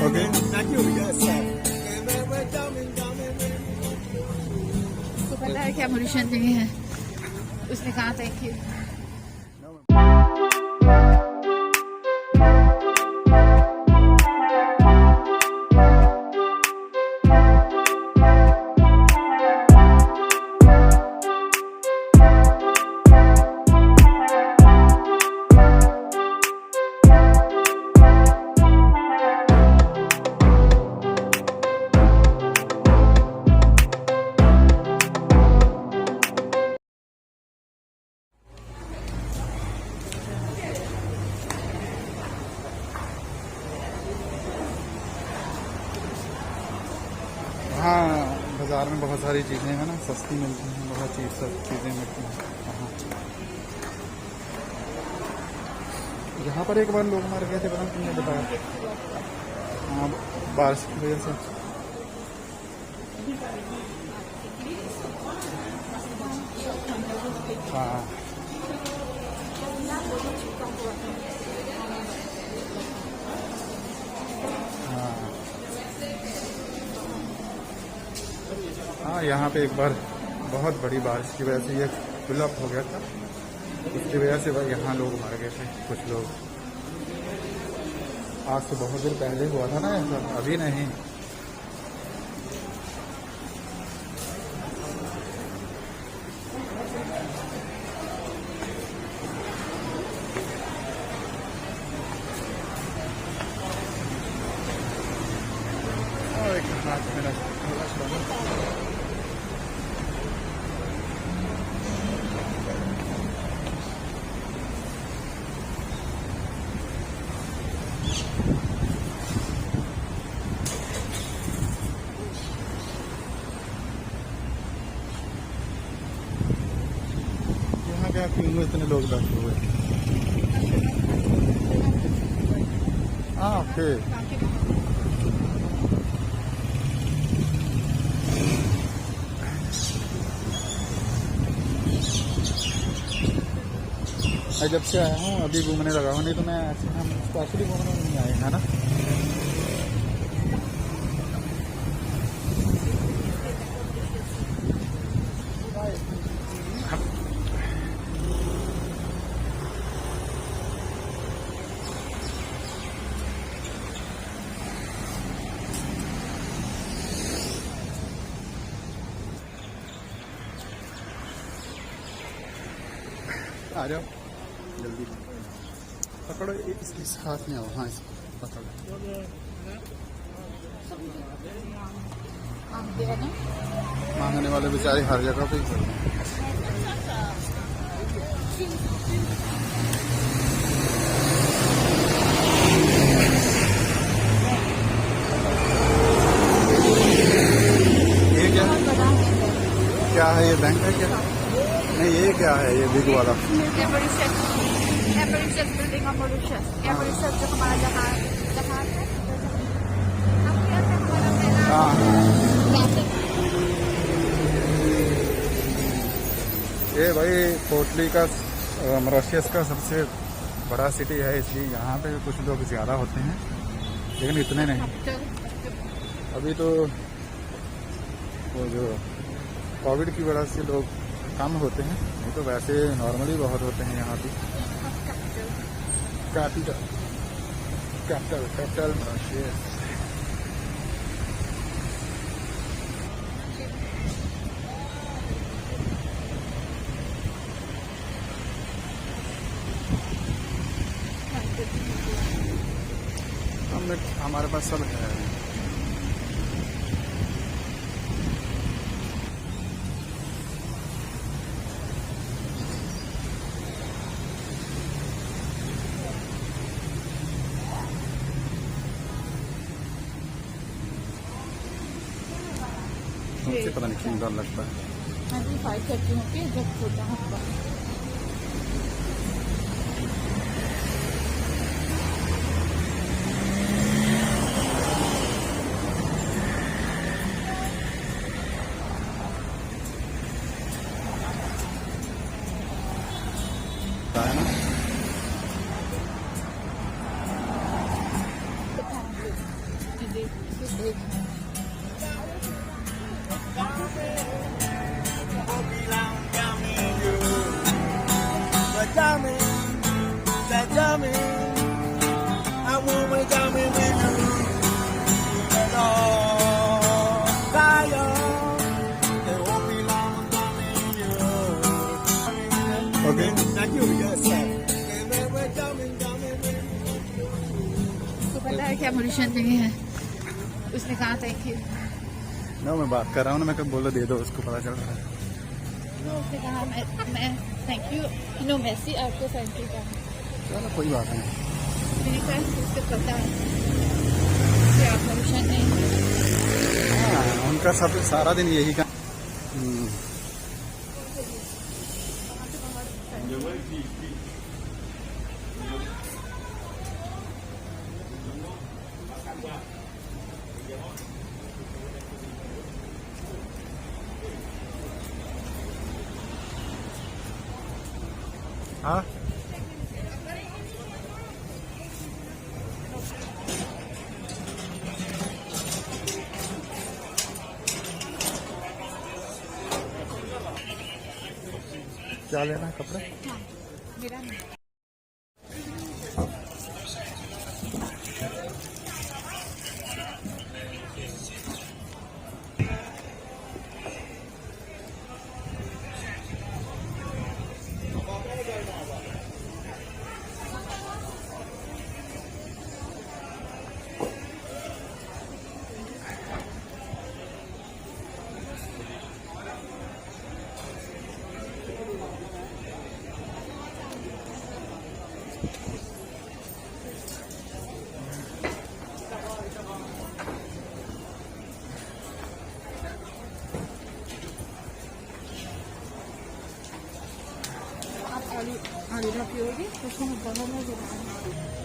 Okay. Thank you. Yes, sir. उसको पता है क्या मॉरिशस नहीं है, उसने कहा थैंक यू। हाँ, बाज़ार में बहुत सारी चीज़ें हैं ना, सस्ती मिलती हैं, बहुत सब चीज़ें मिलती हैं। हाँ, यहाँ पर एक बार लोग मर गए थे, पता नहीं तुमने बताया। हाँ, बारिश की वजह से। हाँ, हाँ, यहाँ पे एक बार बहुत बड़ी बारिश की वजह से ये फिल अप हो गया था, उसकी वजह से यहाँ लोग मर गए थे कुछ लोग। आज से बहुत देर पहले हुआ था ना ऐसा, अभी नहीं। यहाँ क्या क्यों इतने लोग बैठे हुए? हाँ, ओके। मैं जब से आया हूँ अभी घूमने लगा हूँ, नहीं तो मैं ऐसे हम स्पेशली घूमने नहीं आए हैं ना। आ जाओ जल्दी, पकड़ो इस हाथ में आओ। हाँ, इसको पकड़ो। मांगने वाले बेचारे हर जगह पे ही करते हैं। ये क्या है? ये बैंक है क्या? नहीं, ये क्या है? ये बिग वाला बिल्डिंग ऑफ मॉरिशस, जो हमारा जहाज है। हाँ, ये भाई पोर्टली का मॉरिशस का सबसे बड़ा सिटी है, इसलिए यहाँ पे कुछ लोग ज़्यादा होते हैं, लेकिन इतने नहीं। अभी तो वो जो कोविड की वजह से लोग कम होते हैं, नहीं तो वैसे नॉर्मली बहुत होते हैं यहाँ पे। Capital Mauritius. हमारे पास सब है। मुझे पता नहीं क्यों डर लगता है। मैं भी फाइट करती हूँ कि जब छोटा हूँ। Okay. Thank you. Yes, sir. उसको पता है क्या मॉरिशियन नहीं है, उसने कहा थैंक यू। ना मैं बात कर रहा हूँ ना, मैं कब बोला दे दो, उसको पता चल रहा है। तो उसने कहा मैं थैंक यू, नो मैसी आपको थैंक यू कहा। चलो कोई बात नहीं। मैंने कहा उसको पता है कि आप मॉरिशियन नहीं हैं। हाँ, उनका सब सारा दिन यही का। हाँ क्या लेना है कपड़े? हाँ, मेरा नहीं। आप आलू रखी होगी, उसमें बहुत मजा आएगा।